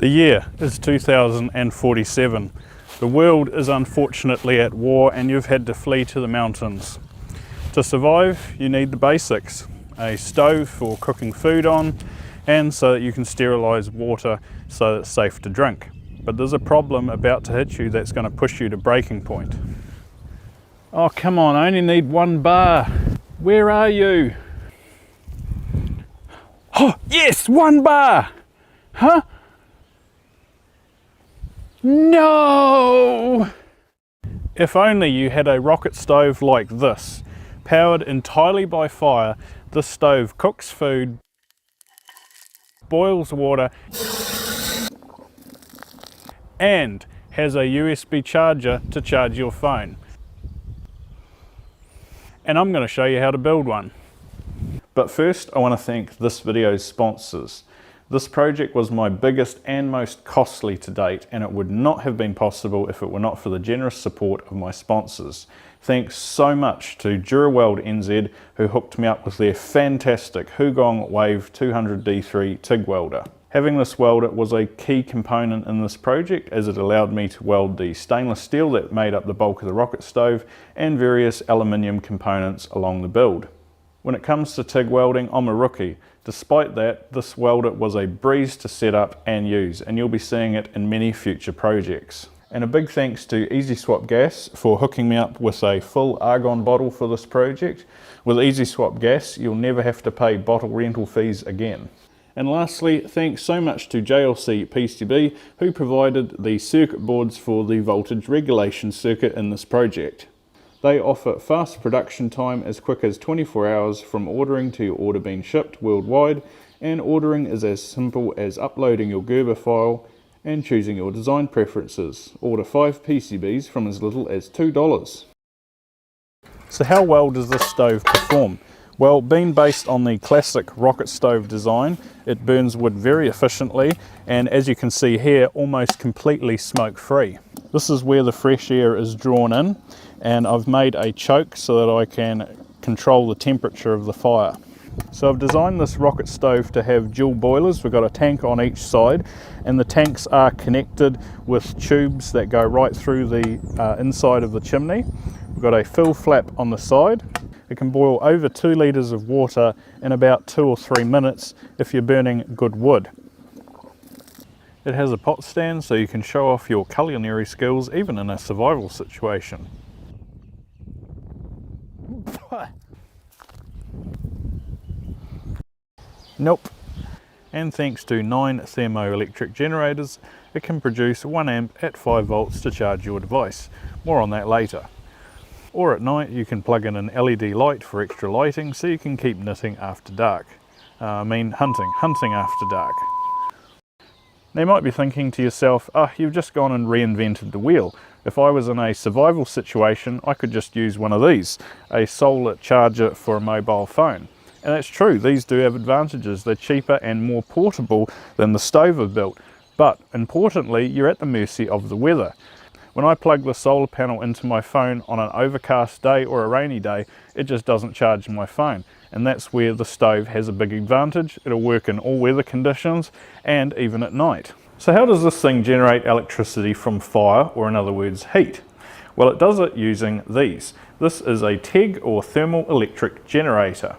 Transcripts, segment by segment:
The year is 2047. The world is unfortunately at war and you've had to flee to the mountains. To survive, you need the basics. A stove for cooking food on, and so that you can sterilise water so that it's safe to drink. But there's a problem about to hit you that's going to push you to breaking point. Oh come on, I only need 1 bar. Where are you? Oh yes, 1 bar! Huh? No! If only you had a rocket stove like this. Powered entirely by fire, this stove cooks food, boils water, and has a USB charger to charge your phone. And I'm going to show you how to build one. But first I want to thank this video's sponsors. This project was my biggest and most costly to date, and it would not have been possible if it were not for the generous support of my sponsors. Thanks so much to DuraWeld NZ, who hooked me up with their fantastic Hugong Wave 200D3 TIG welder. Having this welder was a key component in this project, as it allowed me to weld the stainless steel that made up the bulk of the rocket stove and various aluminium components along the build. When it comes to TIG welding, I'm a rookie. Despite that, this welder was a breeze to set up and use, and you'll be seeing it in many future projects. And a big thanks to Easy Swap Gas for hooking me up with a full argon bottle for this project. With Easy Swap Gas, you'll never have to pay bottle rental fees again. And lastly, thanks so much to JLC PCB, who provided the circuit boards for the voltage regulation circuit in this project. They offer fast production time as quick as 24 hours from ordering to your order being shipped worldwide, and ordering is as simple as uploading your Gerber file and choosing your design preferences. Order 5 PCBs from as little as $2. So how well does this stove perform? Well, being based on the classic rocket stove design, it burns wood very efficiently, and as you can see here, almost completely smoke free. This is where the fresh air is drawn in, and I've made a choke so that I can control the temperature of the fire. So I've designed this rocket stove to have dual boilers. We've got a tank on each side, and the tanks are connected with tubes that go right through the inside of the chimney. We've got a fill flap on the side. It can boil over 2 litres of water in about 2 or 3 minutes if you're burning good wood. It has a pot stand so you can show off your culinary skills even in a survival situation. Nope. And thanks to 9 thermoelectric generators, it can produce 1 amp at 5 volts to charge your device. More on that later. Or at night you can plug in an LED light for extra lighting so you can keep knitting after dark. Hunting after dark. Now you might be thinking to yourself, you've just gone and reinvented the wheel. If I was in a survival situation, I could just use one of these, a solar charger for a mobile phone. And that's true, these do have advantages. They're cheaper and more portable than the stove I've built. But importantly, you're at the mercy of the weather. When I plug the solar panel into my phone on an overcast day or a rainy day, it just doesn't charge my phone. And that's where the stove has a big advantage. It'll work in all weather conditions and even at night. So how does this thing generate electricity from fire, or in other words, heat? Well, it does it using these. This is a TEG, or thermal electric generator.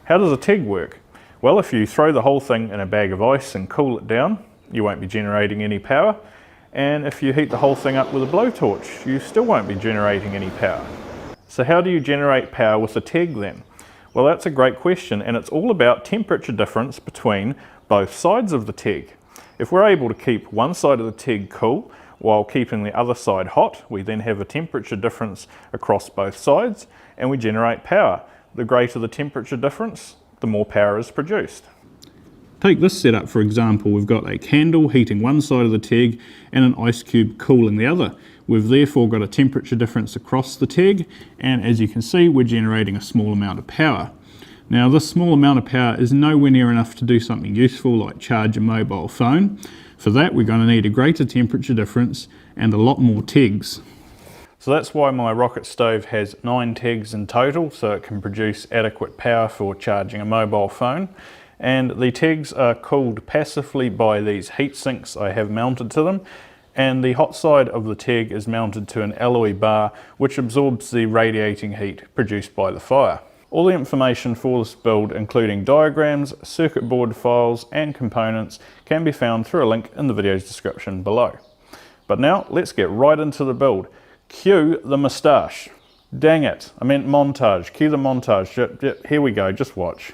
How does a TEG work? Well, if you throw the whole thing in a bag of ice and cool it down, you won't be generating any power. And if you heat the whole thing up with a blowtorch, you still won't be generating any power. So how do you generate power with a TEG then? Well, that's a great question, and it's all about temperature difference between both sides of the TEG. If we're able to keep one side of the TEG cool while keeping the other side hot, we then have a temperature difference across both sides and we generate power. The greater the temperature difference, the more power is produced. Take this setup for example. We've got a candle heating one side of the TEG and an ice cube cooling the other. We've therefore got a temperature difference across the TEG, and as you can see, we're generating a small amount of power. Now this small amount of power is nowhere near enough to do something useful like charge a mobile phone. For that we're going to need a greater temperature difference and a lot more TEGs. So that's why my rocket stove has 9 TEGs in total, so it can produce adequate power for charging a mobile phone. and the tags are cooled passively by these heat sinks I have mounted to them, and the hot side of the tag is mounted to an alloy bar which absorbs the radiating heat produced by the fire. All the information for this build, including diagrams, circuit board files and components, can be found through a link in the video's description below. But now let's get right into the build. Cue the moustache. Dang it, I meant montage. Cue the montage. Here we go, just watch.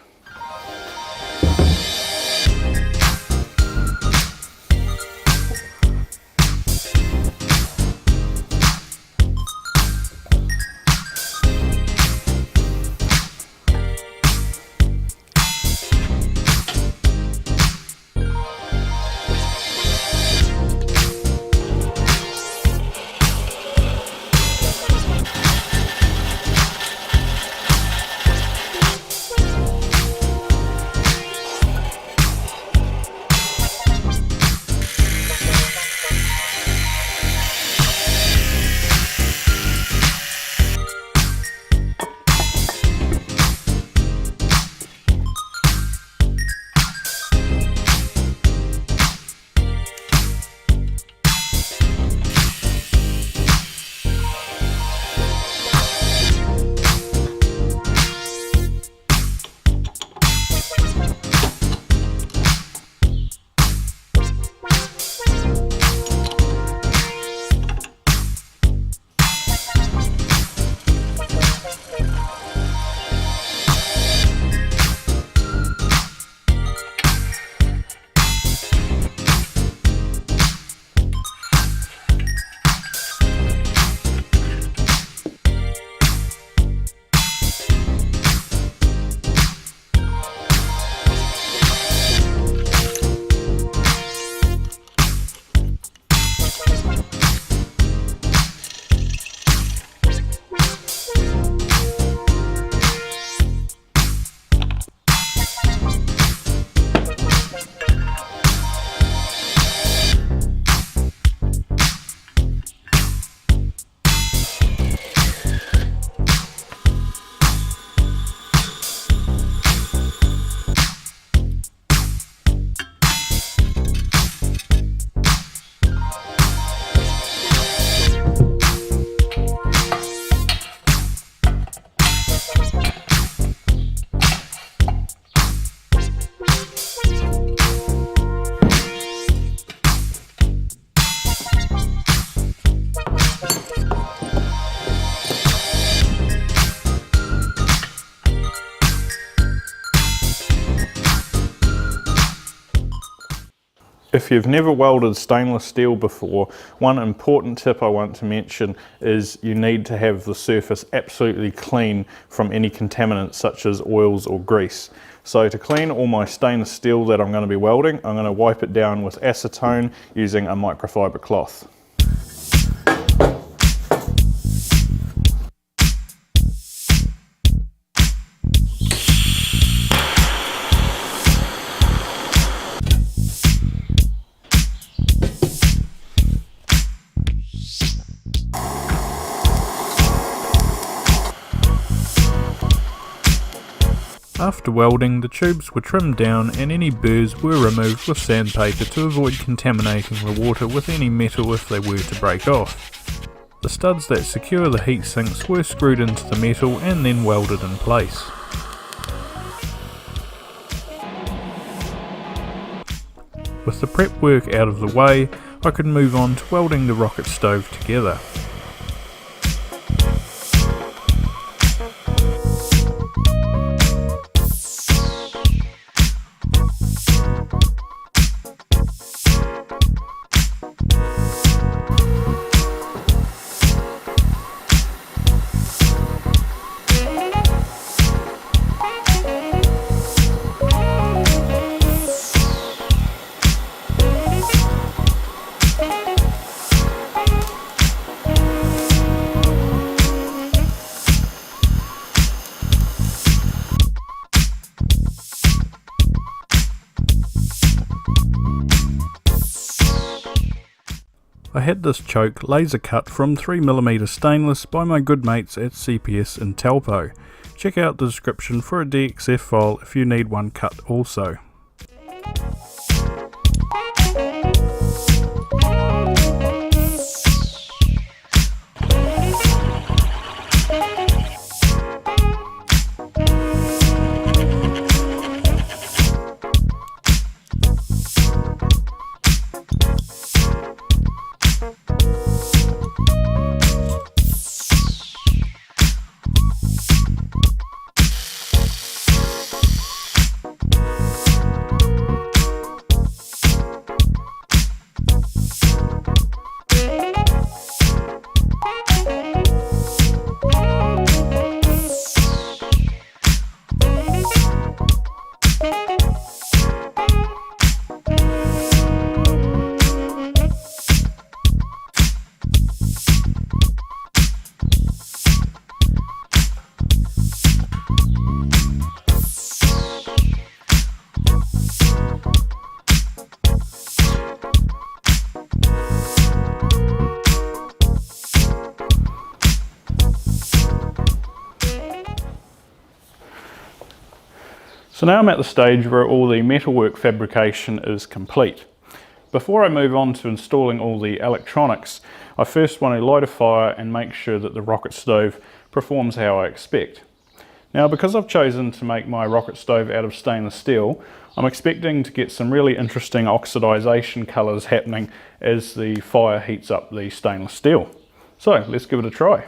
If you've never welded stainless steel before, one important tip I want to mention is you need to have the surface absolutely clean from any contaminants such as oils or grease. So to clean all my stainless steel that I'm going to be welding, I'm going to wipe it down with acetone using a microfiber cloth. After welding, the tubes were trimmed down and any burrs were removed with sandpaper to avoid contaminating the water with any metal if they were to break off. The studs that secure the heat sinks were screwed into the metal and then welded in place. With the prep work out of the way, I could move on to welding the rocket stove together. I had this choke laser cut from 3mm stainless by my good mates at CPS in Taupo. Check out the description for a DXF file if you need one cut also. So now I'm at the stage where all the metalwork fabrication is complete. Before I move on to installing all the electronics, I first want to light a fire and make sure that the rocket stove performs how I expect. Now, because I've chosen to make my rocket stove out of stainless steel, I'm expecting to get some really interesting oxidization colours happening as the fire heats up the stainless steel. So let's give it a try.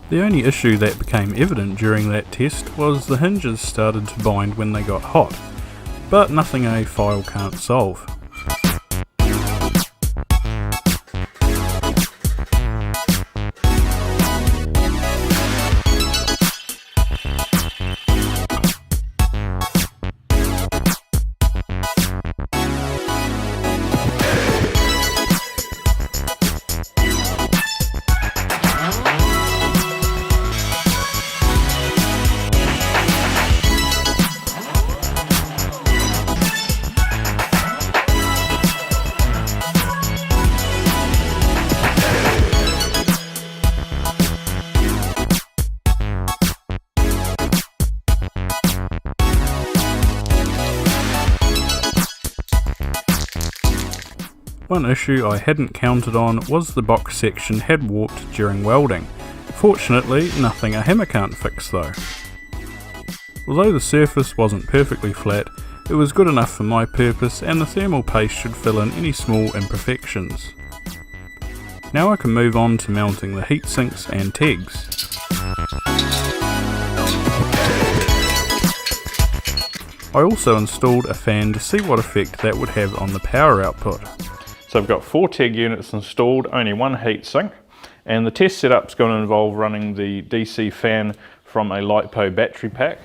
The only issue that became evident during that test was the hinges started to bind when they got hot, but nothing a file can't solve. One issue I hadn't counted on was the box section had warped during welding. Fortunately, nothing a hammer can't fix though. Although the surface wasn't perfectly flat, it was good enough for my purpose and the thermal paste should fill in any small imperfections. Now I can move on to mounting the heat sinks and tags. I also installed a fan to see what effect that would have on the power output. So I've got 4 TEG units installed, only one heatsink, and the test setup is going to involve running the DC fan from a LiPo battery pack,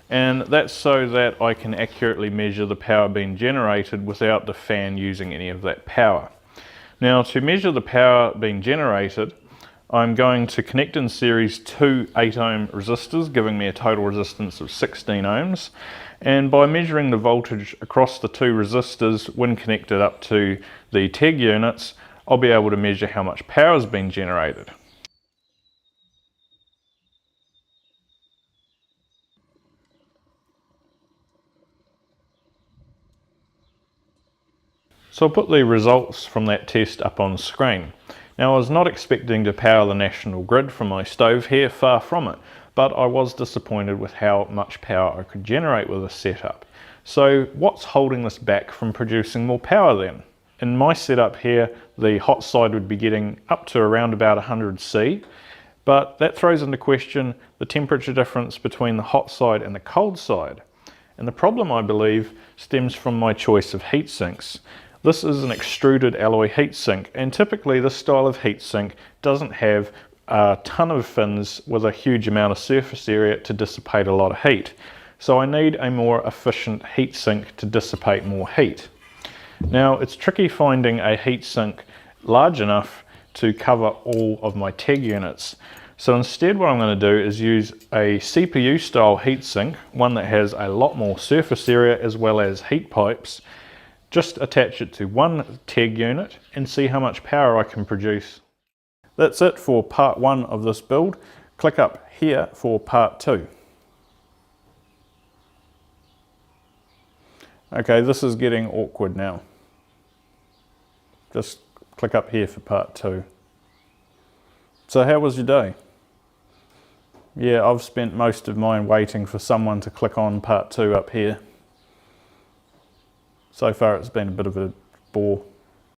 and that's so that I can accurately measure the power being generated without the fan using any of that power. Now, to measure the power being generated, I'm going to connect in series 2 8 ohm resistors, giving me a total resistance of 16 ohms. And by measuring the voltage across the 2 resistors when connected up to the TEG units, I'll be able to measure how much power has been generated. So I'll put the results from that test up on screen. Now, I was not expecting to power the national grid from my stove here, far from it, but I was disappointed with how much power I could generate with this setup. So what's holding this back from producing more power then? In my setup here, the hot side would be getting up to around about 100 C, but that throws into question the temperature difference between the hot side and the cold side. And the problem, I believe, stems from my choice of heat sinks. This is an extruded alloy heatsink, and typically this style of heatsink doesn't have a ton of fins with a huge amount of surface area to dissipate a lot of heat. So I need a more efficient heatsink to dissipate more heat. Now, it's tricky finding a heatsink large enough to cover all of my TEG units. So instead what I'm going to do is use a CPU style heatsink, one that has a lot more surface area as well as heat pipes. Just attach it to one TEG unit and see how much power I can produce. That's it for part 1 of this build. Click up here for part 2. Okay, this is getting awkward now. Just click up here for part 2. So how was your day? Yeah, I've spent most of mine waiting for someone to click on part 2 up here. So far it's been a bit of a bore.